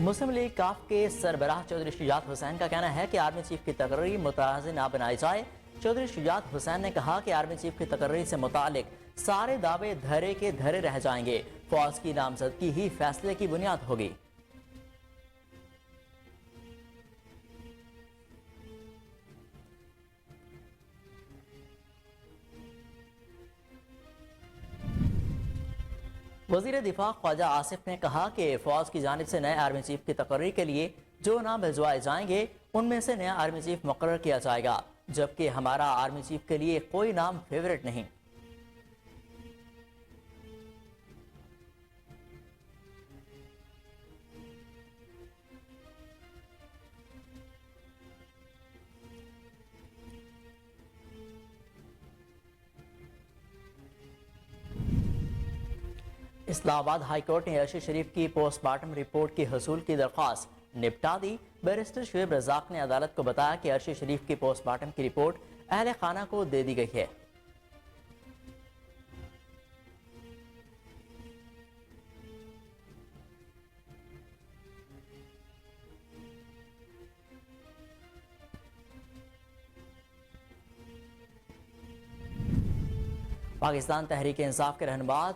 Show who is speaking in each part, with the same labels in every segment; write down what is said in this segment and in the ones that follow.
Speaker 1: مسلم league کاف کے سربراہ چودھری شجاعت حسین کا کہنا ہے کہ آرمی چیف کی تقرری متنازع نہ بنائی جائے۔ چودھری شجاعت حسین نے کہا کہ آرمی چیف کی تقرری سے متعلق سارے دعوے دھرے کے دھرے رہ جائیں گے۔ فوج کی نامزدگی ہی فیصلے کی بنیاد ہوگی۔ وزیر دفاع خواجہ آصف نے کہا کہ فوج کی جانب سے نئے آرمی چیف کی تقرری کے لیے جو نام بھجوائے جائیں گے ان میں سے نیا آرمی چیف مقرر کیا جائے گا، جبکہ ہمارا آرمی چیف کے لیے کوئی نام فیورٹ نہیں۔ اسلام آباد ہائی کورٹ نے ارشد شریف کی پوسٹ مارٹم رپورٹ کی حصول کی درخواست نپٹا دی۔ بیرسٹر شعیب رزاق نے عدالت کو بتایا کہ ارشد شریف کی پوسٹ مارٹم کی رپورٹ اہل خانہ کو دے دی گئی ہے۔ پاکستان تحریک انصاف کے رہنما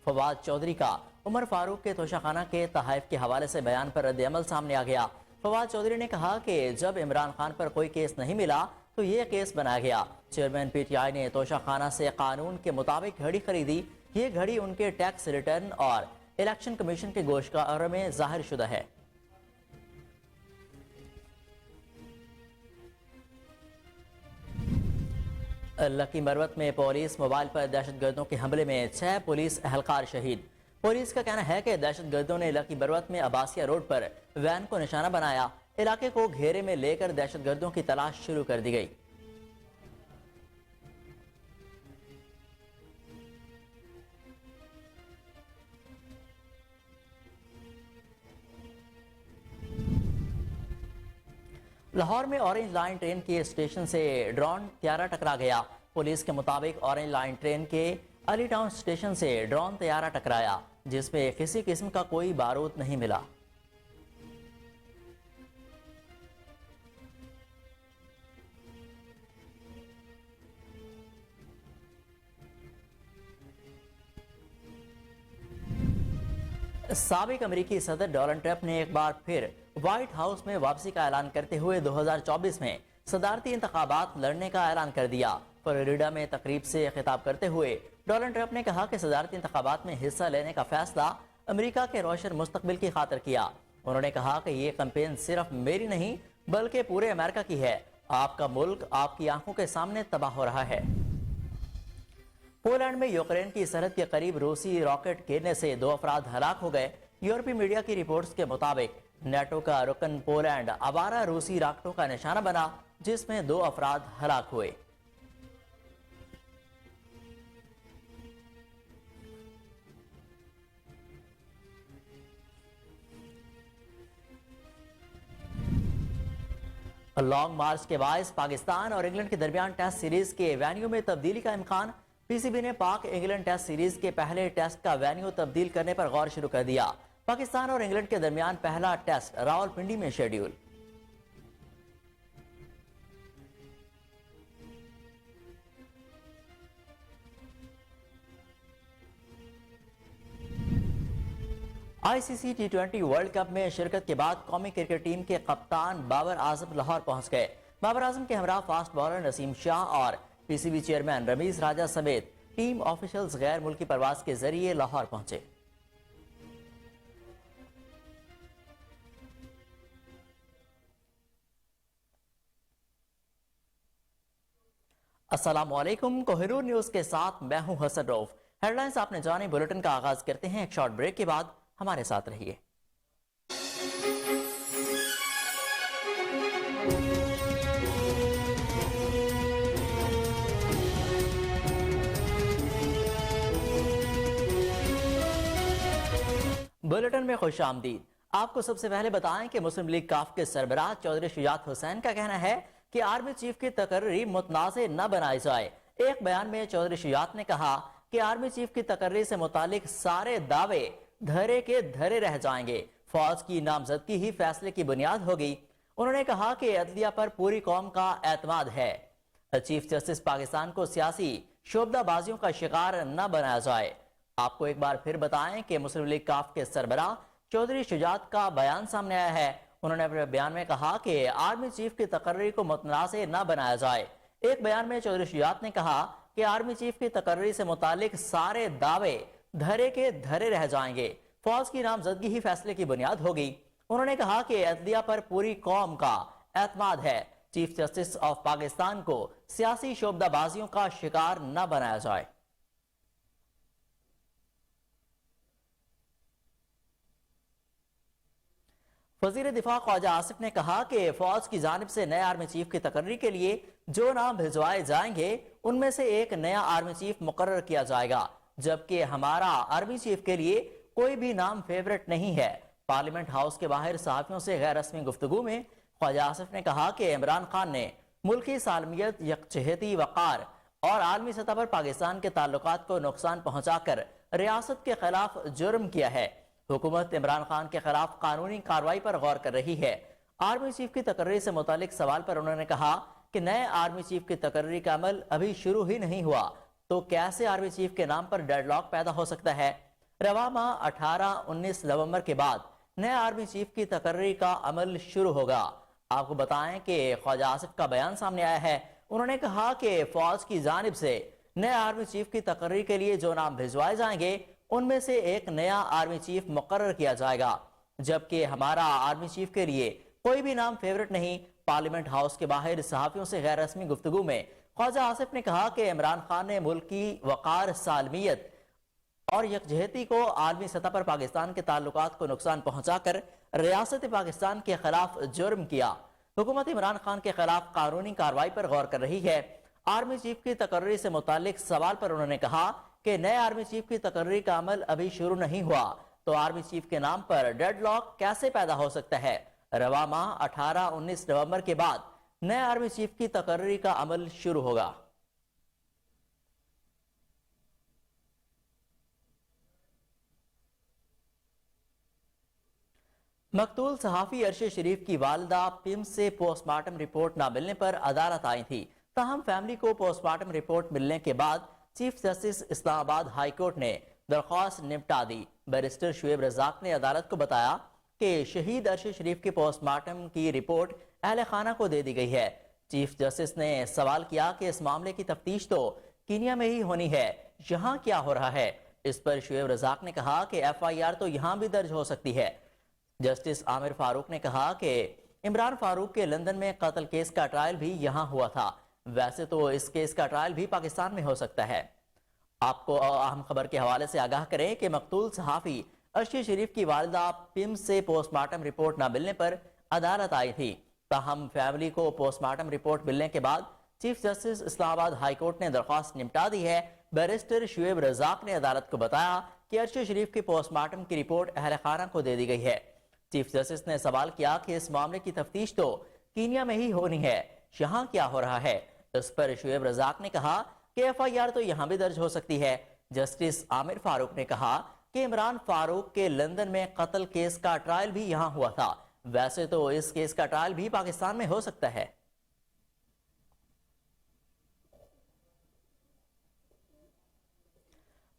Speaker 1: فواد چودھری کا عمر فاروق کے توشہ خانہ کے تحائف کے حوالے سے بیان پر رد عمل سامنے آ گیا۔ فواد چودھری نے کہا کہ جب عمران خان پر کوئی کیس نہیں ملا تو یہ کیس بنایا گیا۔ چیئرمین پی ٹی آئی نے توشہ خانہ سے قانون کے مطابق گھڑی خریدی۔ یہ گھڑی ان کے ٹیکس ریٹرن اور الیکشن کمیشن کے گوشتگار میں ظاہر شدہ ہے۔ لکی مروت میں پولیس موبائل پر دہشت گردوں کے حملے میں 6 پولیس اہلکار شہید۔ پولیس کا کہنا ہے کہ دہشت گردوں نے لکی مروت میں عباسیہ روڈ پر وین کو نشانہ بنایا۔ علاقے کو گھیرے میں لے کر دہشت گردوں کی تلاش شروع کر دی گئی۔ لاہور میں اورنج لائن ٹرین کے اسٹیشن سے ڈرون طیارہ ٹکرا گیا۔ پولیس کے مطابق اورنج لائن ٹرین کے علی ٹاؤن اسٹیشن سے ڈرون طیارہ ٹکرایا، جس میں کسی قسم کا کوئی بارود نہیں ملا۔ سابق امریکی صدر ڈونلڈ ٹرمپ نے ایک بار پھر وائٹ ہاؤس میں واپسی کا اعلان کرتے ہوئے 2024 میں صدارتی انتخابات لڑنے کا اعلان کر دیا۔ فلوریڈا میں تقریب سے خطاب کرتے ہوئے ڈونلڈ ٹرمپ نے کہا کہ صدارتی انتخابات میں حصہ لینے کا فیصلہ امریکہ کے روشن مستقبل کی خاطر کیا۔ انہوں نے کہا کہ یہ کمپین صرف میری نہیں بلکہ پورے امریکہ کی ہے۔ آپ کا ملک آپ کی آنکھوں کے سامنے تباہ ہو رہا ہے۔ پولینڈ میں یوکرین کی سرحد کے قریب روسی راکٹ گرنے سے 2 افراد ہلاک ہو گئے۔ یورپی میڈیا کی رپورٹس کے مطابق نیٹو کا رکن پولینڈ آوارہ روسی راکٹوں کا نشانہ بنا، جس میں 2 افراد ہلاک ہوئے۔ لانگ مارچ کے باعث پاکستان اور انگلینڈ کے درمیان ٹیسٹ سیریز کے وینیو میں تبدیلی کا امکان۔ پی سی بی نے پاک انگلینڈ ٹیسٹ سیریز کے پہلے ٹیسٹ کا وینیو تبدیل کرنے پر غور شروع کر دیا۔ پاکستان اور انگلینڈ کے درمیان پہلا ٹیسٹ راولپنڈی میں شیڈیول۔ آئی سی سی T20 ورلڈ کپ میں شرکت کے بعد قومی کرکٹ ٹیم کے کپتان بابر اعظم لاہور پہنچ گئے۔ بابر اعظم کے ہمراہ فاسٹ بالر نسیم شاہ اور پی سی بی چیئرمین رمیز راجہ سمیت ٹیم آفیشلز غیر ملکی پرواز کے ذریعے لاہور پہنچے۔ السلام علیکم، کوہ نور نیوز کے ساتھ میں ہوں حسن روف۔ ہیڈ لائنز آپ نے جانے، بلیٹن کا آغاز کرتے ہیں ایک شارٹ بریک کے بعد۔ ہمارے ساتھ رہیے۔ بلیٹن میں خوش آمدید۔ آپ کو سب سے پہلے بتائیں کہ مسلم لیگ کاف کے سربراہ چودھری شجاعت حسین کا کہنا ہے کہ آرمی چیف کی تقرری متنازع نہ بنائی جائے۔ ایک بیان میں چودھری شجاعت نے کہا کہ آرمی چیف کی تقرری سے متعلق سارے دعوے دھرے کے دھرے رہ جائیں گے۔ فوج کی نامزدگی ہی فیصلے کی بنیاد ہوگی۔ انہوں نے کہا کہ عدلیہ پر پوری قوم کا اعتماد ہے۔ چیف جسٹس پاکستان کو سیاسی شعبدہ بازیوں کا شکار نہ بنایا جائے۔ آپ کو ایک بار پھر بتائیں کہ مسلم لیگ کاف کے سربراہ چودھری شجاعت کا بیان سامنے آیا ہے۔ انہوں نے اپنے بیان میں کہا کہ آرمی چیف کی تقرری کو متنازع نہ بنایا جائے۔ ایک بیان میں چودھری شجاعت نے کہا کہ آرمی چیف کی تقرری سے متعلق سارے دعوے دھرے کے دھرے رہ جائیں گے۔ فوج کی نامزدگی ہی فیصلے کی بنیاد ہوگی۔ انہوں نے کہا کہ عدلیہ پر پوری قوم کا اعتماد ہے۔ چیف جسٹس آف پاکستان کو سیاسی شعبدہ بازیوں کا شکار نہ بنایا جائے۔ وزیر دفاع خواجہ آصف نے کہا کہ فوج کی جانب سے نئے آرمی چیف کی تقرری کے لیے جو نام بھجوائے جائیں گے ان میں سے ایک نیا آرمی چیف مقرر کیا جائے گا، جبکہ ہمارا آرمی چیف کے لیے کوئی بھی نام فیورٹ نہیں ہے۔ پارلیمنٹ ہاؤس کے باہر صحافیوں سے غیر رسمی گفتگو میں خواجہ آصف نے کہا کہ عمران خان نے ملکی سالمیت، یکجہتی، وقار اور عالمی سطح پر پاکستان کے تعلقات کو نقصان پہنچا کر ریاست کے خلاف جرم کیا ہے۔ حکومت عمران خان کے خلاف قانونی کارروائی پر غور کر رہی ہے۔ آرمی چیف کی تقرری سے متعلق سوال پر انہوں نے کہا کہ نئے آرمی چیف کی تقرری کا عمل ابھی شروع ہی نہیں ہوا تو کیسے آرمی چیف کے نام پر ڈیڈ لاک پیدا ہو سکتا ہے۔ رواں ماہ 18-19 نومبر کے بعد نئے آرمی چیف کی تقرری کا عمل شروع ہوگا۔ آپ کو بتائیں کہ خواجہ آصف کا بیان سامنے آیا ہے۔ انہوں نے کہا کہ فوج کی جانب سے نئے آرمی چیف کی تقرری کے لیے جو نام بھجوائے جائیں گے ان میں سے ایک نیا آرمی چیف مقرر کیا جائے گا، جبکہ ہمارا آرمی چیف کے لیے کوئی بھی نام فیورٹ نہیں۔ پارلیمنٹ ہاؤس کے باہر صحافیوں سے غیر رسمی گفتگو میں خواجہ آصف نے کہا کہ عمران خان نے ملک کی وقار، سالمیت اور یکجہتی کو عالمی سطح پر پاکستان کے تعلقات کو نقصان پہنچا کر ریاست پاکستان کے خلاف جرم کیا۔ حکومت عمران خان کے خلاف قانونی کارروائی پر غور کر رہی ہے۔ آرمی چیف کی تقرری سے متعلق سوال پر انہوں نے کہا کہ نئے آرمی چیف کی تقرری کا عمل ابھی شروع نہیں ہوا تو آرمی چیف کے نام پر ڈیڈ لاک کیسے پیدا ہو سکتا ہے۔ رواں ماہ 18-19 نومبر کے بعد نئے آرمی چیف کی تقرری کا عمل شروع ہوگا۔ مقتول صحافی ارشد شریف کی والدہ پم سے پوسٹ مارٹم رپورٹ نہ ملنے پر عدالت آئی تھی، تاہم فیملی کو پوسٹ مارٹم رپورٹ ملنے کے بعد چیف جسٹس اسلام آباد ہائی کورٹ نے درخواست نمٹا دی۔ بیرسٹر شعیب رزاق نے عدالت کو بتایا کہ شہید ارشد شریف کے پوسٹ مارٹم کی رپورٹ اہل خانہ کو دے دی گئی ہے۔ چیف جسٹس نے سوال کیا کہ اس معاملے کی تفتیش تو کینیا میں ہی ہونی ہے، یہاں کیا ہو رہا ہے؟ اس پر شعیب رزاق نے کہا کہ ایف آئی آر تو یہاں بھی درج ہو سکتی ہے۔ جسٹس عامر فاروق نے کہا کہ عمران فاروق کے لندن میں قتل کیس کا ٹرائل بھی یہاں ہوا تھا، ویسے تو اس کیس کا ٹرائل بھی پاکستان میں ہو سکتا ہے۔ آپ کو اہم خبر کے حوالے سے آگاہ کریں کہ مقتول صحافی ارشد شریف کی والدہ پم سے پوسٹ مارٹم رپورٹ نہ ملنے پر عدالت آئی تھی، تاہم فیملی کو پوسٹ مارٹم رپورٹ ملنے کے بعد چیف جسٹس اسلام آباد ہائی کورٹ نے درخواست نمٹا دی ہے۔ بیرسٹر شعیب رزاق نے عدالت کو بتایا کہ ارشد شریف کی پوسٹ مارٹم کی رپورٹ اہل خانہ کو دے دی گئی ہے۔ چیف جسٹس نے سوال کیا کہ اس معاملے کی تفتیش تو کینیا میں ہی ہونی ہے، یہاں کیا ہو رہا ہے؟ اس پر شعیب رزاق نے کہا کہ ایف آئی آر تو یہاں بھی درج ہو سکتی ہے۔ جسٹس عامر فاروق نے کہا کہ عمران فاروق کے لندن میں قتل کیس کا ٹرائل بھی یہاں ہوا تھا، ویسے تو اس کیس کا ٹرائل بھی پاکستان میں ہو سکتا ہے۔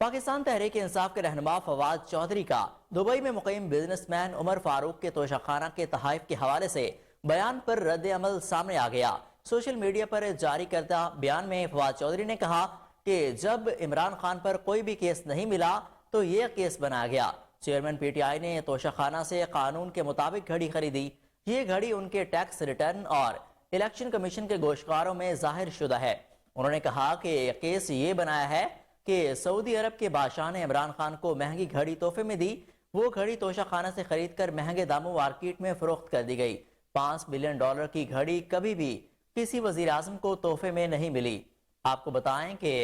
Speaker 1: پاکستان تحریک انصاف کے رہنما فواد چودھری کا دبئی میں مقیم بزنس مین عمر فاروق کے توشہ خانہ کے تحائف کے حوالے سے بیان پر رد عمل سامنے آ گیا۔ سوشل میڈیا پر جاری کردہ بیان میں فواد چودھری نے کہا کہ جب عمران خان پر کوئی بھی کیس نہیں ملا تو یہ کیس بنایا گیا۔ چیئرمین پی ٹی آئی نے توشہ خانہ سے قانون کے مطابق گھڑی خریدی، یہ گھڑی ان کے ٹیکس ریٹرن اور الیکشن کمیشن کے گوشتکاروں میں ظاہر شدہ ہے۔ انہوں نے کہا کہ کیس یہ بنایا ہے کہ سعودی عرب کے بادشاہ نے عمران خان کو مہنگی گھڑی تحفے میں دی، وہ گھڑی توشہ خانہ سے خرید کر مہنگے داموں مارکیٹ میں فروخت کر دی گئی۔ $5 بلین کی گھڑی کبھی بھی کسی وزیر اعظم کو تحفے میں نہیں ملی۔ آپ کو بتائیں کہ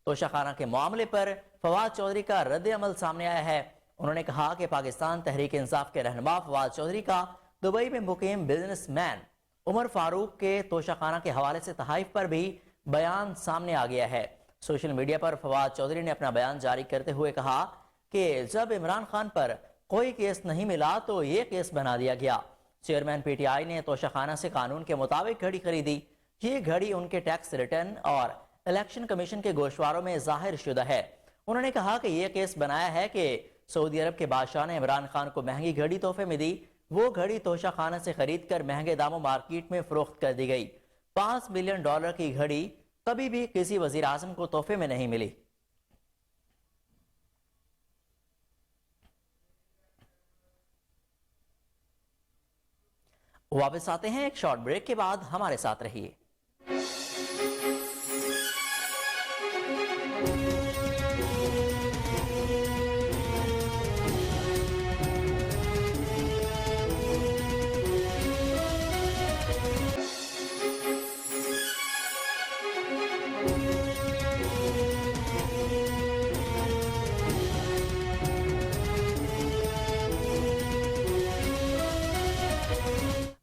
Speaker 1: توشہ خانہ کے معاملے پر فواد چودھری کا رد عمل سامنے آیا ہے۔ انہوں نے کہا کہ پاکستان تحریک انصاف کے رہنما فواد چودھری کا دبئی میں مقیم بزنس مین عمر فاروق کے توشہ خانہ کے حوالے سے تحائف پر بھی بیان سامنے آ گیا ہے۔ سوشل میڈیا پر فواد چودھری نے اپنا بیان جاری کرتے ہوئے کہا کہ جب عمران خان پر کوئی کیس نہیں ملا تو یہ کیس بنا دیا گیا۔ چیئرمین پی ٹی آئی نے توشہ سے قانون کے مطابق گھڑی خریدی۔ یہ گھڑی ان کے ٹیکس ریٹرن اور الیکشن کمیشن کے گوشواروں میں ظاہر شدہ ہے۔ انہوں نے کہا کہ یہ کیس بنایا ہے کہ سعودی عرب کے بادشاہ نے عمران خان کو مہنگی گھڑی تحفے میں دی۔ وہ گھڑی توشہ خانہ سے خرید کر مہنگے داموں مارکیٹ میں فروخت کر دی گئی۔ $5 ملین کی گھڑی کبھی بھی کسی وزیر اعظم کو تحفے میں نہیں ملی۔ واپس آتے ہیں ایک شارٹ بریک کے بعد، ہمارے ساتھ رہیے۔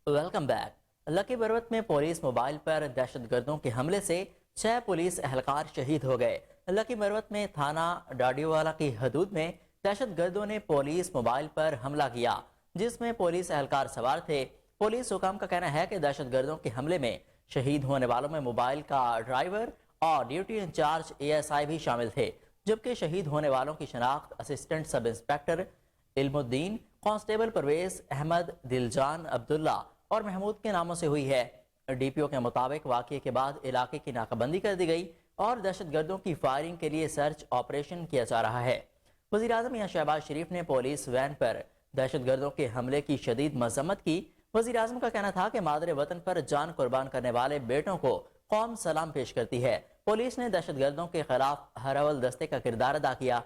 Speaker 1: Welcome back. لکی مروت میں پولیس موبائل پر دہشت گردوں کے حملے سے 6 پولیس اہلکار شہید ہو گئے۔ لکی مروت میں تھانہ ڈاڈیوالا کی حدود میں دہشت گردوں نے پولیس موبائل پر حملہ کیا جس میں پولیس اہلکار سوار تھے۔ پولیس حکام کا کہنا ہے کہ دہشت گردوں کے حملے میں شہید ہونے والوں میں موبائل کا ڈرائیور اور ڈیوٹی انچارج ASI بھی شامل تھے، جبکہ شہید ہونے والوں کی شناخت اسسٹنٹ سب انسپیکٹر علم الدین، کانسٹیبل پرویز احمد، دلجان عبداللہ اور محمود کے ناموں سے ہوئی ہے۔ DPO کے مطابق واقعے کے بعد علاقے کی ناکہ بندی کر دی گئی اور دہشت گردوں کی فائرنگ کے لیے سرچ آپریشن کیا جا رہا ہے۔ وزیر اعظم شہباز شریف نے پولیس وین پر دہشت گردوں کے حملے کی شدید مذمت کی۔ وزیر اعظم کا کہنا تھا کہ مادر وطن پر جان قربان کرنے والے بیٹوں کو قوم سلام پیش کرتی ہے۔ پولیس نے دہشت گردوں کے خلاف ہر اول دستے کا کردار ادا کیا۔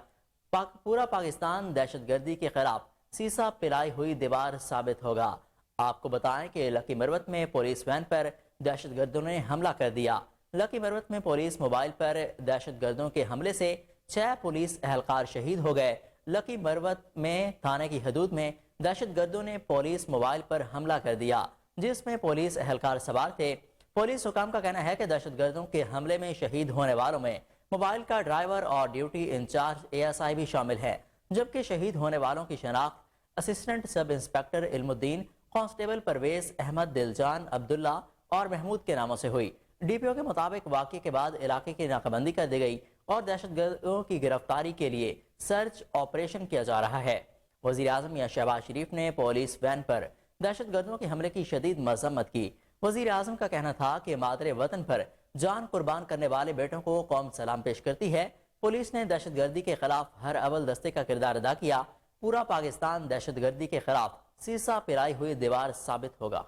Speaker 1: پورا پاکستان دہشت گردی کے خلاف سیسا پلائی ہوئی دیوار ثابت ہوگا۔ آپ کو بتائیں کہ لکی مروت میں پولیس وین پر دہشت گردوں نے حملہ کر دیا۔ لکی مروت میں پولیس موبائل پر دہشت گردوں کے حملے سے 6 پولیس اہلکار شہید ہو گئے۔ لکی مروت میں تھانے کی حدود میں دہشت گردوں نے پولیس موبائل پر حملہ کر دیا جس میں پولیس اہلکار سوار تھے۔ پولیس حکام کا کہنا ہے کہ دہشت گردوں کے حملے میں شہید ہونے والوں میں موبائل کا ڈرائیور اور ڈیوٹی انچارج ASI بھی شامل ہے، جبکہ شہید ہونے والوں کی شناخت اسسٹنٹ سب انسپیکٹر علم الدین، کانسٹیبل پرویز احمد، دلجان عبداللہ اور محمود کے ناموں سے ہوئی۔ DPO کے مطابق واقعے کے بعد علاقے کی ناکہ بندی کر دی گئی اور دہشت گردوں کی گرفتاری کے لیے سرچ آپریشن کیا جا رہا ہے۔ وزیر اعظم شہباز شریف نے پولیس وین پر دہشت گردوں کے حملے کی شدید مذمت کی۔ وزیر اعظم کا کہنا تھا کہ مادر وطن پر جان قربان کرنے والے بیٹوں کو قوم سلام پیش کرتی ہے۔ پولیس نے دہشت گردی کے خلاف ہر اول دستے کا کردار ادا کیا۔ پورا پاکستان دہشت گردی کے خلاف سیسا پلائی ہوئی دیوار ثابت ہوگا۔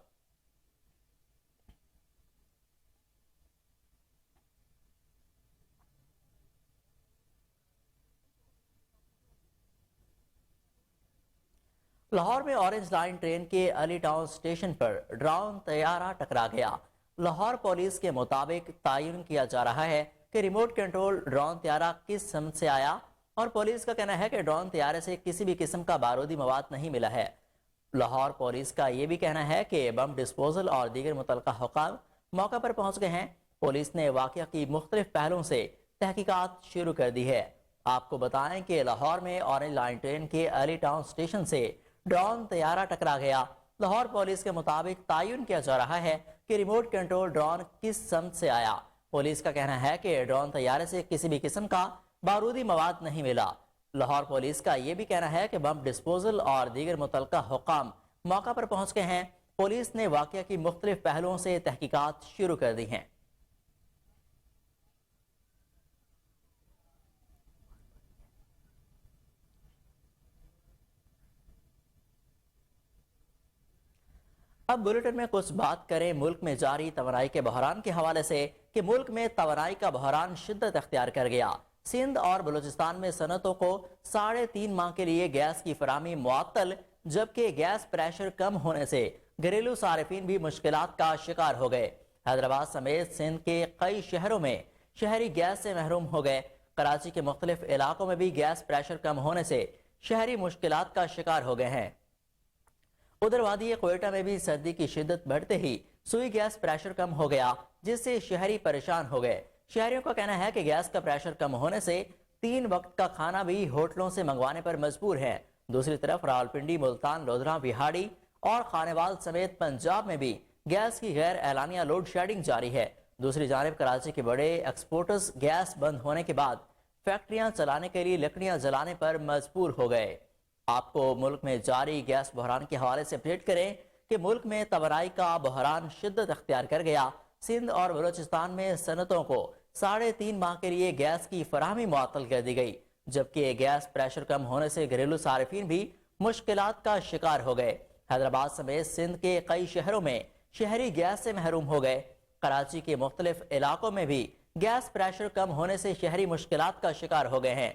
Speaker 1: لاہور میں اورنج لائن ٹرین کے علی ٹاؤن سٹیشن پر ڈرون طیارہ ٹکرا گیا۔ لاہور پولیس کے مطابق تعین کیا جا رہا ہے کہ ریموٹ کنٹرول ڈرون طیارہ کس سمت سے آیا، اور پولیس کا کہنا ہے کہ ڈرون طیارے سے کسی بھی قسم کا بارودی مواد نہیں ملا ہے۔ لاہور پولیس کا یہ بھی کہنا ہے کہ بم ڈسپوزل اور دیگر متعلقہ حکام موقع پر پہنچ گئے ہیں۔ پولیس نے واقعہ کی مختلف پہلوؤں سے تحقیقات شروع کر دی ہے۔ آپ کو بتائیں کہ لاہور میں اورنج لائن ٹرین کے علی ٹاؤن سٹیشن سے ڈرون طیارہ ٹکرا گیا۔ لاہور پولیس کے مطابق تعین کیا جا رہا ہے کہ ریموٹ کنٹرول ڈرون کس سمت سے آیا۔ پولیس کا کہنا ہے کہ ڈرون طیارے سے کسی بھی قسم کا بارودی مواد نہیں ملا۔ لاہور پولیس کا یہ بھی کہنا ہے کہ بم ڈسپوزل اور دیگر متعلقہ حکام موقع پر پہنچ گئے ہیں۔ پولیس نے واقعہ کی مختلف پہلوؤں سے تحقیقات شروع کر دی ہیں۔ اب بلیٹن میں کچھ بات کریں ملک میں جاری توانائی کے بحران کے حوالے سے کہ ملک میں توانائی کا بحران شدت اختیار کر گیا۔ سندھ اور بلوچستان میں صنعتوں کو 3.5 ماہ کے لیے گیس کی فراہمی معطل، جبکہ گیس پریشر کم ہونے سے گھریلو صارفین بھی مشکلات کا شکار ہو گئے۔ حیدرآباد سمیت سندھ کے کئی شہروں میں شہری گیس سے محروم ہو گئے۔ کراچی کے مختلف علاقوں میں بھی گیس پریشر کم ہونے سے شہری مشکلات کا شکار ہو گئے ہیں۔ ادھر وادی کوئٹہ میں بھی سردی کی شدت بڑھتے ہی سوئی گیس پریشر کم ہو گیا، جس سے شہری پریشان ہو گئے۔ شہریوں کا کہنا ہے کہ گیس کا پریشر کم ہونے سے 3 وقت کا کھانا بھی ہوٹلوں سے منگوانے پر مجبور ہیں۔ دوسری طرف راولپنڈی، ملتان، لودھرا، وہاڑی اور خانیوال سمیت پنجاب میں بھی گیس کی غیر اعلانیہ لوڈ شیڈنگ جاری ہے۔ دوسری جانب کراچی کے بڑے ایکسپورٹرز گیس بند ہونے کے بعد فیکٹریاں چلانے کے لیے لکڑیاں جلانے پر مجبور ہو گئے۔ آپ کو ملک میں جاری گیس بحران کے حوالے سے اپڈیٹ کریں کہ ملک میں توانائی کا بحران شدت اختیار کر گیا۔ سندھ اور بلوچستان میں صنعتوں کو 3.5 ماہ کے لیے گیس کی فراہمی معطل کر دی گئی، جبکہ گیس پریشر کم ہونے سے گھریلو صارفین بھی مشکلات کا شکار ہو گئے۔ حیدرآباد سمیت سندھ کے کئی شہروں میں شہری گیس سے محروم ہو گئے۔ کراچی کے مختلف علاقوں میں بھی گیس پریشر کم ہونے سے شہری مشکلات کا شکار ہو گئے ہیں۔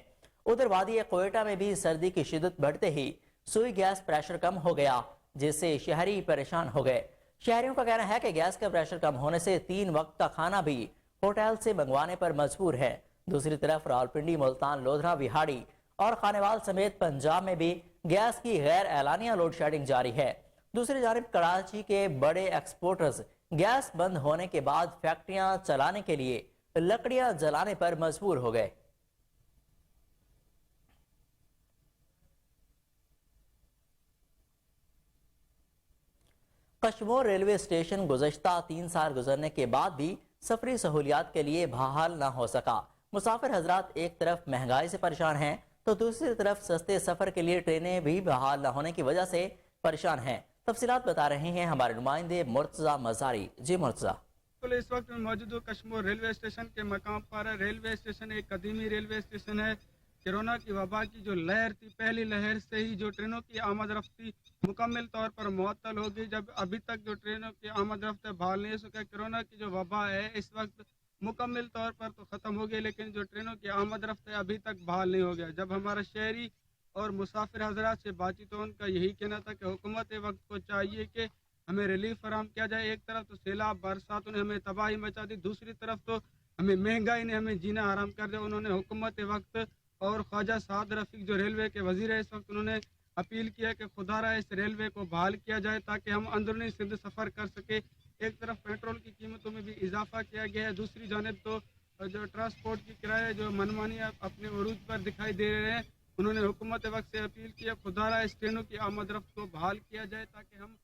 Speaker 1: ادھر وادی کوئٹہ میں بھی سردی کی شدت بڑھتے ہی سوئی گیس پریشر کم ہو گیا، جس سے شہری پریشان ہو گئے۔ شہریوں کا کہنا ہے کہ گیس کا پریشر کم ہونے سے 3 وقت کا کھانا بھی ہوٹل سے منگوانے پر مجبور ہے۔ دوسری طرف راولپنڈی، ملتان، لودھرا، وہاڑی اور خانیوال سمیت پنجاب میں بھی گیس کی غیر اعلانیہ لوڈ شیڈنگ جاری ہے۔ دوسری جانب کراچی کے بڑے ایکسپورٹرز گیس بند ہونے کے بعد فیکٹریاں چلانے کے لیے لکڑیاں جلانے پر مجبور ہو گئے۔ کشمور ریلوے اسٹیشن گزشتہ 3 سال گزرنے کے بعد بھی سفری سہولیات کے لیے بحال نہ ہو سکا۔ مسافر حضرات ایک طرف مہنگائی سے پریشان ہیں تو دوسری طرف سستے سفر کے لیے ٹرینیں بھی بحال نہ ہونے کی وجہ سے پریشان ہیں۔ تفصیلات بتا رہے ہیں ہمارے نمائندے مرتضی مزاری۔ جی مرتضی۔
Speaker 2: اس وقت میں موجود ہوں کشمور ریلوے اسٹیشن کے مقام پر۔ ریلوے اسٹیشن ایک قدیمی ریلوے اسٹیشن ہے۔ کورونا کی وبا کی جو لہر تھی، پہلی لہر سے ہی جو ٹرینوں کی آمد رفت تھی مکمل طور پر معطل ہو گئی، جب ابھی تک جو ٹرینوں کی آمد رفت بحال نہیں ہو سکا۔ کورونا کی جو وبا ہے اس وقت مکمل طور پر تو ختم ہو گئی، لیکن جو ٹرینوں کی آمد رفت ہے ابھی تک بحال نہیں ہو گیا۔ جب ہمارا شہری اور مسافر حضرات سے بات چیت، تو ان کا یہی کہنا تھا کہ حکومت وقت کو چاہیے کہ ہمیں ریلیف فراہم کیا جائے۔ ایک طرف تو سیلاب برساتوں نے ہمیں تباہی مچا دی، دوسری طرف تو ہمیں مہنگائی نے ہمیں جینا حرام کر دیا۔ انہوں نے حکومت وقت اور خواجہ سعد رفیق جو ریلوے کے وزیر ہے اس وقت، انہوں نے اپیل کیا کہ خدا را اس ریلوے کو بحال کیا جائے تاکہ ہم اندرونی سندھ سفر کر سکے۔ ایک طرف پیٹرول کی قیمتوں میں بھی اضافہ کیا گیا ہے، دوسری جانب تو جو ٹرانسپورٹ کی کرایے جو منمانی اپنے عروج پر دکھائی دے رہے ہیں۔ انہوں نے حکومت وقت سے اپیل کیا خدا را اس ٹرینوں کی آمد رفت کو بحال کیا جائے تاکہ ہم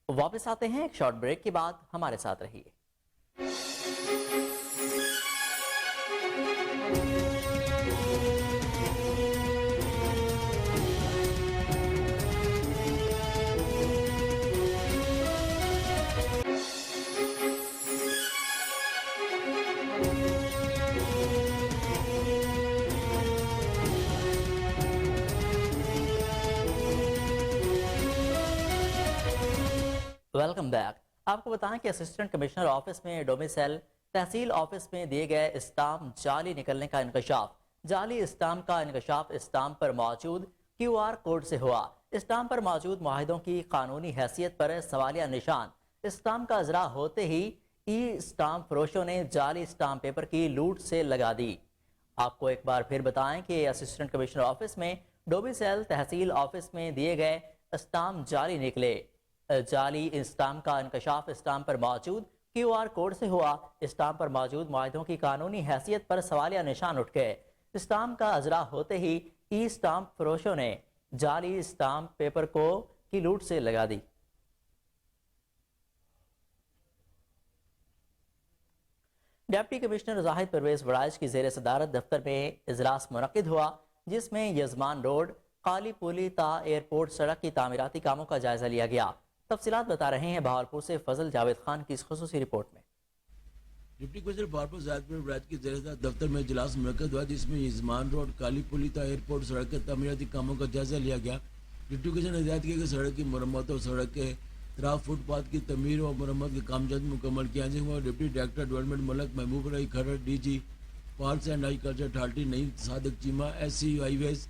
Speaker 1: واپس آتے ہیں ایک شارٹ بریک کے بعد، ہمارے ساتھ رہیے۔ Welcome back. آپ کو بتائیں کہ اسسٹنٹ کمشنر آفس میں ڈومیسائل تحصیل آفس میں دیے گئے اسٹامپ جعلی نکلنے کا انکشاف۔ جعلی اسٹامپ کا انکشاف اسٹامپ پر موجود QR کوڈ سے ہوا۔ اسٹامپ پر موجود معاہدوں کی قانونی حیثیت پر سوالیہ نشان۔ اسٹامپ کا اجرا ہوتے ہی اسٹامپ فروشوں نے جعلی اسٹامپ پیپر کی لوٹ سے لگا دی۔ آپ کو ایک بار پھر بتائیں کہ اسسٹنٹ کمشنر آفس میں ڈومیسائل تحصیل آفس میں دیے گئے اسٹامپ جعلی نکلے۔ جعلی اسٹامپ کا انکشاف اسٹامپ پر موجود QR کوڈ سے ہوا۔ اسٹامپ پر موجود معاہدوں کی قانونی حیثیت پر سوالیہ نشان اٹھ گئے۔ اسٹامپ کا اجرا ہوتے ہی اسٹامپ فروشوں نے جعلی اسٹامپ پیپر کی لوٹ سے لگا دی۔ ڈپٹی کمشنر زاہد پرویز وڑائچ کی زیر صدارت دفتر میں اجلاس منعقد ہوا، جس میں یزمان روڈ قالی پولی تا ایئرپورٹ سڑک کی تعمیراتی کاموں کا جائزہ لیا گیا۔ تفصیلات بتا رہے ہیں بہاولپور سے فضل جاوید خان کی اس خصوصی رپورٹ میں۔
Speaker 3: ڈپٹی کمشنر بہاولپور زاہد پرویز وڑائچ کی زیر صدارت دفتر میں اجلاس منعقد ہوا، جس میں یزمان روڈ قالی پولی تا ایئرپورٹ سڑک کے تعمیراتی کاموں کا جائزہ لیا گیا۔ ڈپٹی کمشنر نے ہدایت کی کہ سڑک کی مرمت اور سڑک کے اطراف فٹ پاتھ کی تعمیر اور مرمت کے کام جلد مکمل کیا جائے۔ Deputy director development Malik Mehboob Rai Kharal, D G پالس اینڈ ایگری کلچر ٹھالٹی نئی Sadiq Cheema, SC highways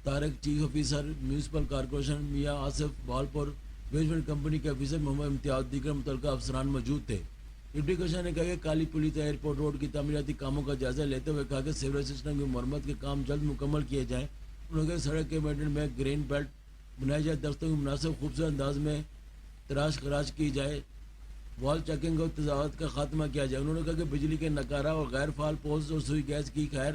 Speaker 3: Tariq, chief officer municipal corporation Mian Asif, Bahawalpur management company کے آفیسر محمد امتیاز، دیگر متعلقہ افسران موجود تھے۔ ڈپٹی کمشنر نے کہا کہ کالی پولی تا ایئرپورٹ روڈ کی تعمیراتی کاموں کا جائزہ لیتے ہوئے کہا کہ سیوریج سسٹم کی مرمت کے کام جلد مکمل کیے جائیں۔ انہوں نے کہا کہ سڑک کے میڈن میں گرین بیلٹ بنائی جائے، درختوں کی مناسب خوبصورت انداز میں تراش خراش کی جائے، وال چیکنگ اور تضاد کا خاتمہ کیا جائے۔ انہوں نے کہا کہ بجلی کے نکارہ اور غیر فعال پولز اور سوئی گیس کی خیر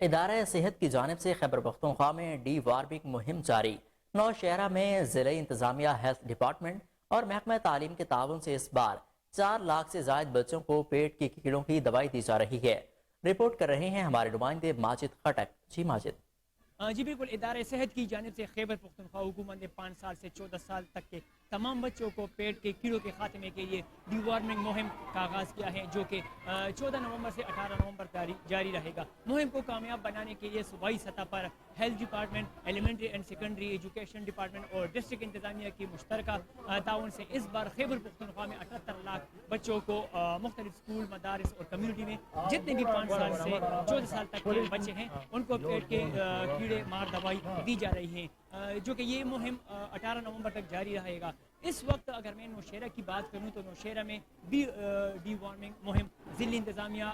Speaker 1: ادارہ صحت کی جانب سے خیبر پختونخوا میں ڈی وارمنگ مہم جاری۔ نوشہرہ میں ضلع انتظامیہ ہیلتھ ڈپارٹمنٹ اور محکمہ تعلیم کے تعاون سے اس بار 4 لاکھ سے زائد بچوں کو پیٹ کی کیڑوں کی دوائی دی جا رہی ہے۔ رپورٹ کر رہے ہیں ہمارے نمائندے ماجد خٹک۔ جی ماجد۔
Speaker 4: جی بالکل، ادارہ صحت کی جانب سے خیبر پختونخوا حکومت نے 5 سال سے 14 سال تک کے تمام بچوں کو پیٹ کے کیڑوں کے خاتمے کے لیے ڈی وارمنگ مہم کا آغاز کیا ہے، جو کہ 14 نومبر سے 18 نومبر جاری رہے گا۔ مہم کو کامیاب بنانے کے لیے صوبائی سطح پر health department, elementary and secondary education department اور ڈسٹرکٹ انتظامیہ کی مشترکہ تعاون سے اس بار خیبر پختونخوا میں 78 لاکھ بچوں کو مختلف اسکول، مدارس اور کمیونٹی میں جتنے بھی 5 سال سے 14 سال تک کے بچے ہیں ان کو پیٹ کے کیڑے مار دوائی دی جا رہی ہے، جو کہ یہ مہم 18 نومبر تک جاری رہے گا۔ اس وقت اگر میں نوشہرہ کی بات کروں تو نوشہرہ میں بھی ڈی وارمنگ مہم ضلع انتظامیہ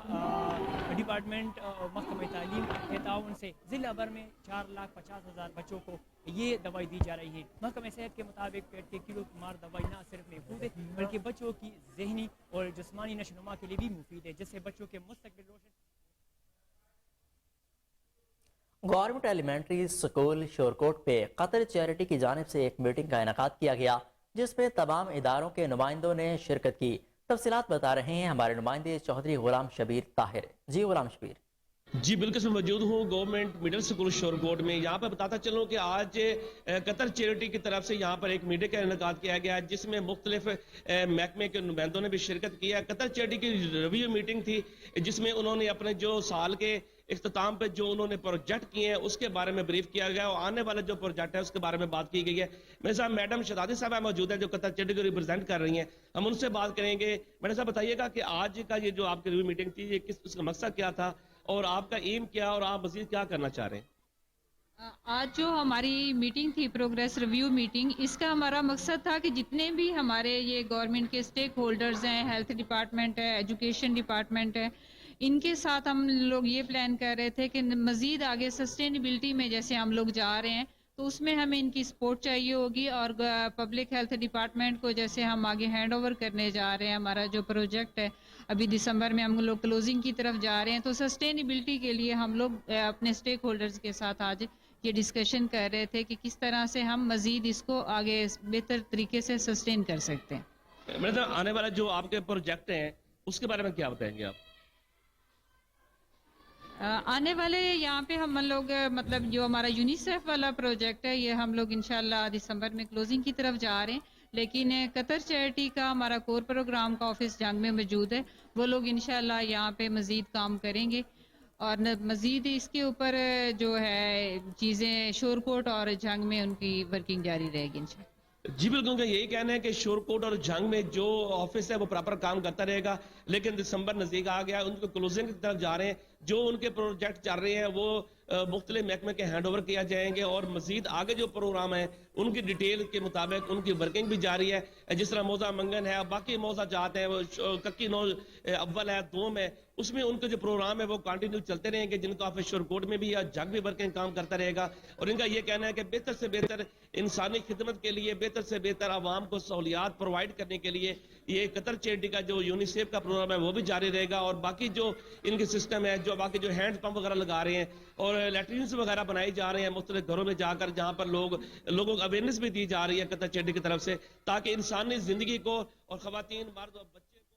Speaker 4: ڈپارٹمنٹ محکمہ تعلیم کے تعاون سے ضلع بھر میں 4,50,000 بچوں کو یہ دوائی دی جا رہی ہے۔ محکمہ صحت کے مطابق پیٹ کے کیڑوں کی مار دوائی نہ صرف محفوظ ہے بلکہ بچوں کی ذہنی اور جسمانی نشو و نما کے لیے بھی مفید ہے، جس سے بچوں کے مستقبل روشن۔
Speaker 1: گورنمنٹ ایلیمنٹری اسکول شورکوٹ پہ قطر چیریٹی کی جانب سے ایک میٹنگ کا انعقاد کیا گیا، جس میں تمام اداروں کے نمائندوں نے شرکت کی۔ تفصیلات بتا رہے ہیں ہمارے نمائندے چودھری غلام شبیر طاہر۔ جی غلام شبیر۔
Speaker 5: جی بالکل، میں موجود ہوں گورنمنٹ مڈل اسکول شورکوٹ میں۔ یہاں پر بتاتا چلوں کہ آج قطر چیریٹی کی طرف سے یہاں پر ایک میٹنگ کا انعقاد کیا گیا، جس میں مختلف محکمے کے نمائندوں نے بھی شرکت کیا۔ قطر چیریٹی کی ریویو میٹنگ تھی، جس میں انہوں نے اپنے جو سال کے اختتام پہ جو انہوں نے پروجیکٹ کیے ہیں اس کے بارے میں بریف کیا گیا اور آنے والا جو پروجیکٹ ہے اس کے بارے میں بات کی گئی ہے۔ میرے ساتھ میڈم شہزادی صاحبہ موجود ہیں جو قطر چیریٹی کو ریپرزینٹ کر رہی ہیں، ہم ان سے بات کریں گے۔ میڈم صاحب بتائیے گا کہ آج کا یہ جو آپ کی ریویو میٹنگ تھی، یہ اس کا مقصد کیا تھا اور آپ کا ایم کیا اور آپ مزید کیا کرنا چاہ رہے ہیں؟
Speaker 6: آج جو ہماری میٹنگ تھی پروگریس ریویو میٹنگ، اس کا ہمارا مقصد تھا کہ جتنے بھی ہمارے یہ گورنمنٹ کے سٹیک ہولڈرز ہیں، ہیلتھ ڈپارٹمنٹ ہے، ایجوکیشن ڈپارٹمنٹ ہے، ان کے ساتھ ہم لوگ یہ پلان کر رہے تھے کہ مزید آگے سسٹینیبلٹی میں جیسے ہم لوگ جا رہے ہیں تو اس میں ہمیں ان کی سپورٹ چاہیے ہوگی، اور پبلک ہیلتھ ڈپارٹمنٹ کو جیسے ہم آگے ہینڈ اوور کرنے جا رہے ہیں، ہمارا جو پروجیکٹ ہے ابھی دسمبر میں ہم لوگ کلوزنگ کی طرف جا رہے ہیں، تو سسٹینیبلٹی کے لیے ہم لوگ اپنے سٹیک ہولڈرز کے ساتھ آج یہ ڈسکشن کر رہے تھے کہ کس طرح سے ہم مزید اس کو آگے بہتر طریقے سے سسٹین کر سکتے ہیں۔
Speaker 5: میرے ساتھ آنے والا جو آپ کے پروجیکٹ ہیں اس کے بارے میں کیا بتائیں گے آپ؟
Speaker 6: آنے والے یہاں پہ ہم لوگ مطلب جو ہمارا یونیسیف والا پروجیکٹ ہے یہ ہم لوگ انشاءاللہ دسمبر میں کلوزنگ کی طرف جا رہے ہیں، لیکن قطر چیریٹی کا ہمارا کور پروگرام کا آفس جنگ میں موجود ہے، وہ لوگ انشاءاللہ یہاں پہ مزید کام کریں گے اور مزید اس کے اوپر جو ہے چیزیں شورکوٹ اور جنگ میں ان کی ورکنگ جاری رہے گی انشاءاللہ۔
Speaker 5: جی بالکل، کا یہی کہنا ہے کہ شورکوٹ اور جنگ میں جو آفس ہے وہ پراپر کام کرتا رہے گا، لیکن دسمبر نزدیک آ گیا، ان کو کلوزنگ کی طرف جا رہے ہیں، جو ان کے پروجیکٹ چل رہے ہیں وہ مختلف محکمے کے ہینڈ اوور کیا جائیں گے اور مزید آگے جو پروگرام ہیں ان کی ڈیٹیل کے مطابق ان کی ورکنگ بھی جاری ہے، جس طرح موضوع منگن ہے، باقی موضوع جات ہیں، وہ ککی نو اول ہے، دوم ہے، اس میں ان کے جو پروگرام ہے وہ کنٹینیو چلتے رہیں گے، جن کا آفس شورکوٹ میں بھی یا جگ بھی ورکنگ کام کرتا رہے گا، اور ان کا یہ کہنا ہے کہ بہتر سے بہتر انسانی خدمت کے لیے، بہتر سے بہتر عوام کو سہولیات پرووائڈ کرنے کے لیے یہ قطر چیریٹی کا جو یونیسیف کا پروگرام ہے وہ بھی جاری رہے گا، اور باقی جو ان کے سسٹم ہے، جو باقی جو ہینڈ پمپ وغیرہ لگا رہے ہیں اور لیٹرینز وغیرہ بنائی جا رہے ہیں مختلف گھروں میں جا کر، جہاں پر لوگوں کو اویئرنیس بھی دی جا رہی ہے قطر چیریٹی کی طرف سے، تاکہ انسانی زندگی کو اور خواتین، مرد اور بچے کو۔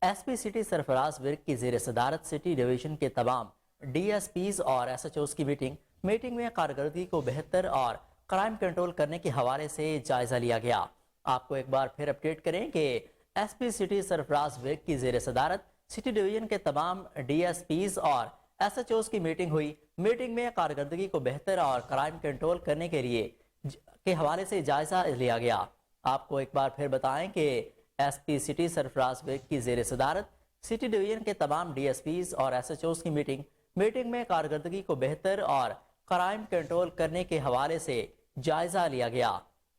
Speaker 1: ایس پی سٹی سرفراز ورک کی زیر صدارت سٹی ڈویژن کے تمام ڈی ایس پیز اور ایس ایچ اوز کی میٹنگ میں کارکردگی کو بہتر اور کرائم کنٹرول کرنے کے حوالے سے جائزہ لیا گیا۔ آپ کو ایک بار پھر اپڈیٹ کریں کہ ایس پی سٹی سرفراز ورک کی زیر صدارت سٹی ڈویژن کے تمام ڈی ایس پیز اور ایس ایچ اوز کی میٹنگ ہوئی۔ میٹنگ میں کارکردگی کو بہتر اور کرائم کنٹرول کرنے کے حوالے سے جائزہ لیا گیا۔ آپ کو ایک بار پھر بتائیں کہ ایس پی سٹی سرفراز ورک کی زیر صدارت سٹی ڈویژن کے تمام ڈی ایس پیز اور ایس ایچ اوز کی میٹنگ میں کارکردگی کو بہتر اور کرائم کنٹرول کرنے کے حوالے سے جائزہ لیا گیا۔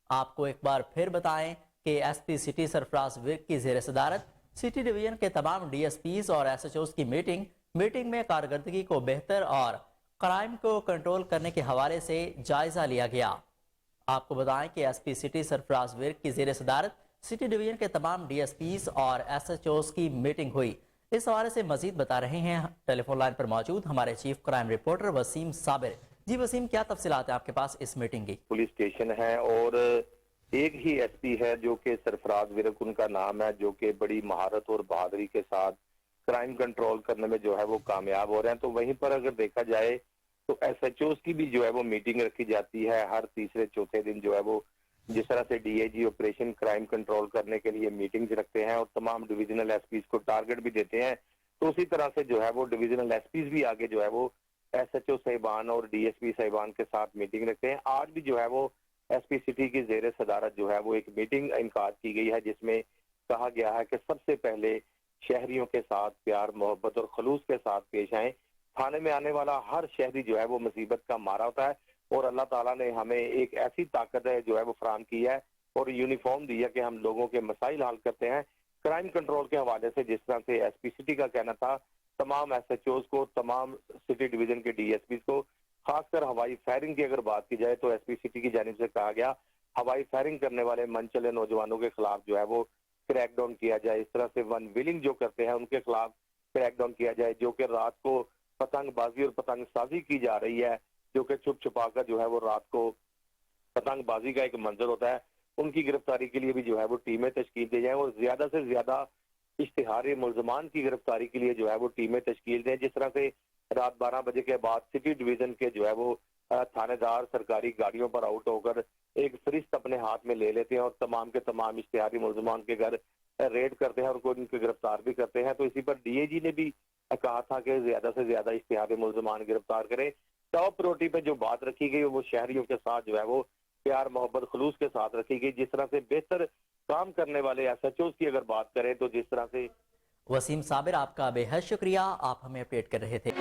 Speaker 1: آپ کو ایک بار پھر بتائیں کہ ایس پی سٹی سرفراز ورک کی زیر صدارت سٹی ڈویژن کے تمام ڈی ایس پیز اور ایس ایچ اوز کی میٹنگ میں کارکردگی کو بہتر اور کرائم کو کنٹرول کرنے کے حوالے سے جائزہ لیا گیا۔ آپ کو بتائیں کہ ایس پی سٹی سرفراز ورک کی زیر صدارت سٹی ڈویژن کے تمام ڈی ایس پیز اور ایس ایچ اوز کی میٹنگ ہوئی۔ اس حوالے سے مزید بتا رہے ہیں ٹیلی فون لائن پر موجود ہمارے چیف کرائم رپورٹر وسیم صابر۔ جی وسیم، کیا تفصیلات ہیں آپ کے پاس اس میٹنگ کی؟
Speaker 7: پولیس اسٹیشن ہے اور ایک ہی ایس پی ہے جو کہ سرفراز ورک ان کا نام ہے، جو کہ بڑی مہارت اور بہادری کے ساتھ کرائم کنٹرول کرنے میں جو ہے وہ کامیاب ہو رہے ہیں۔ تو وہیں پر اگر دیکھا جائے تو ایس ایچ اوز کی بھی جو ہے وہ میٹنگ رکھی جاتی ہے ہر تیسرے چوتھے دن، جو ہے وہ جس طرح سے D I G operation crime control کرنے کے لیے میٹنگز رکھتے ہیں اور تمام ڈویژنل ایس پیز کو ٹارگٹ بھی دیتے ہیں، تو اسی طرح سے جو ہے وہ ڈویژنل ایس پیز بھی آگے جو ہے وہ ایس ایچ او صاحبان اور ڈی ایس پی صاحبان کے ساتھ میٹنگ رکھتے ہیں۔ آج بھی جو ہے وہ ایس پی سٹی کی زیر صدارت جو ہے وہ ایک میٹنگ انعقاد کی گئی ہے، جس میں کہا گیا ہے کہ سب سے پہلے شہریوں کے ساتھ پیار محبت اور خلوص کے ساتھ پیش آئیں۔ تھانے میں آنے والا ہر شہری جو ہے وہ مصیبت کا مارا ہوتا ہے، اور اللہ تعالیٰ نے ہمیں ایک ایسی طاقت ہے جو ہے وہ فراہم کی ہے اور یونیفارم دی ہے کہ ہم لوگوں کے مسائل حل کرتے ہیں۔ کرائم کنٹرول کے حوالے سے جس طرح سے ایس پی سٹی کا کہنا تھا، تمام ایس ایچ اوز کو، تمام سٹی ڈویژن کے ڈی ایس پیز کو، خاص کر ہوائی فائرنگ کی اگر بات کی جائے تو ایس پی سٹی کی جانب سے کہا گیا ہوائی فائرنگ کرنے والے من چلے نوجوانوں کے خلاف جو ہے وہ کریک ڈاؤن کیا جائے۔ اس طرح سے ون ویلنگ جو کرتے ہیں ان کے خلاف کریک ڈاؤن کیا جائے، جو کہ رات کو پتنگ بازی اور پتنگ سازی کی جا رہی ہے، جو کہ چھپ چھپا کر جو ہے وہ رات کو پتنگ بازی کا ایک منظر ہوتا ہے، ان کی گرفتاری کے لیے بھی جو ہے وہ ٹیمیں تشکیل دی جائیں، اور زیادہ سے زیادہ اشتہاری ملزمان کی گرفتاری کے لیے جو ہے وہ ٹیمیں تشکیل دیں۔ جس طرح سے رات 12 بجے کے بعد سٹی ڈویژن کے جو ہے وہ تھانے دار سرکاری گاڑیوں پر آؤٹ ہو کر ایک فہرست اپنے ہاتھ میں لے لیتے ہیں اور تمام کے تمام اشتہاری ملزمان کے گھر ریڈ کرتے ہیں اور ان کو گرفتار بھی کرتے ہیں۔ تو اسی پر ڈی اے جی نے بھی کہا تھا کہ زیادہ سے زیادہ اشتہاری ملزمان گرفتار کریں۔ ٹاپ پریورٹی پہ جو بات رکھی گئی وہ شہریوں کے ساتھ جو ہے وہ پیار محبت خلوص کے ساتھ رکھی گئی۔ جس طرح سے بہتر کام کرنے والے ایس ایچ اوز کی اگر بات کریں تو جس طرح سے
Speaker 1: وسیم صابر، آپ کا بے حد شکریہ، آپ ہمیں اپڈیٹ کر رہے تھے۔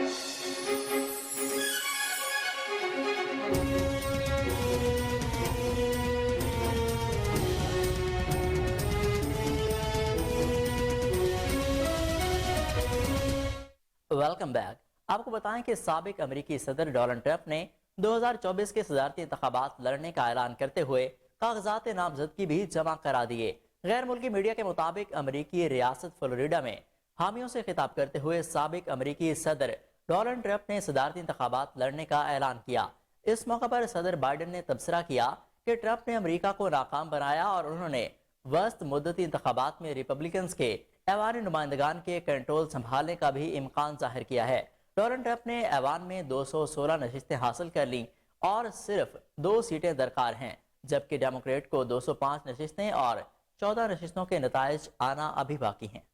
Speaker 1: Welcome back. آپ کو بتائیں کہ سابق امریکی صدر ڈونلڈ ٹرمپ نے 2024 کے صدارتی انتخابات لڑنے کا اعلان کرتے ہوئے کاغذات نامزدگی بھی جمع کرا دیے۔ غیر ملکی میڈیا کے مطابق امریکی ریاست فلوریڈا میں حامیوں سے خطاب کرتے ہوئے سابق امریکی صدر ڈونلڈ ٹرمپ نے صدارتی انتخابات لڑنے کا اعلان کیا۔ اس موقع پر صدر بائیڈن نے تبصرہ کیا کہ ٹرمپ نے امریکہ کو ناکام بنایا اور انہوں نے وسط مدتی انتخابات میں ریپبلکنز کے ایوانی نمائندگان کے کنٹرول سنبھالنے کا بھی امکان ظاہر کیا ہے۔ ڈونلڈ ٹرمپ نے ایوان میں 216 نشستیں حاصل کر لیں اور صرف 2 سیٹیں درکار ہیں، جبکہ ڈیموکریٹ کو 205 نشستیں اور 14 نشستوں کے نتائج آنا ابھی باقی ہیں۔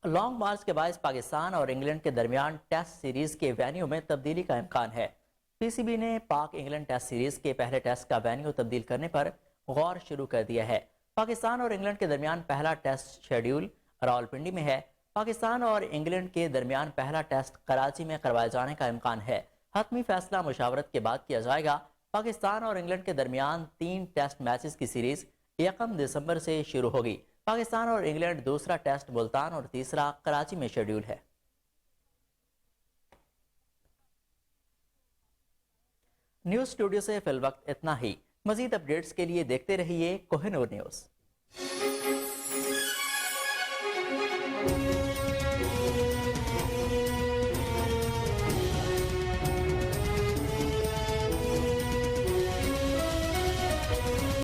Speaker 1: لانگ مارچ کے باعث پاکستان اور انگلینڈ کے درمیان ٹیسٹ سیریز کے وینیو میں تبدیلی کا امکان ہے۔ پی سی بی نے پاک انگلینڈ ٹیسٹ سیریز کے پہلے ٹیسٹ کا وینیو تبدیل کرنے پر غور شروع کر دیا ہے۔ پاکستان اور انگلینڈ کے درمیان پہلا ٹیسٹ شیڈیول راولپنڈی میں ہے۔ پاکستان اور انگلینڈ کے درمیان پہلا ٹیسٹ کراچی میں کروائے جانے کا امکان ہے۔ حتمی فیصلہ مشاورت کے بعد کیا جائے گا۔ پاکستان اور انگلینڈ کے درمیان 3 ٹیسٹ میچز کی سیریز 1 دسمبر سے شروع ہوگی۔ پاکستان اور انگلینڈ دوسرا ٹیسٹ ملتان اور تیسرا کراچی میں شیڈیول ہے۔ نیوز اسٹوڈیو سے فی الوقت اتنا ہی۔ مزید اپڈیٹس کے لیے دیکھتے رہیے کوہ نور نیوز۔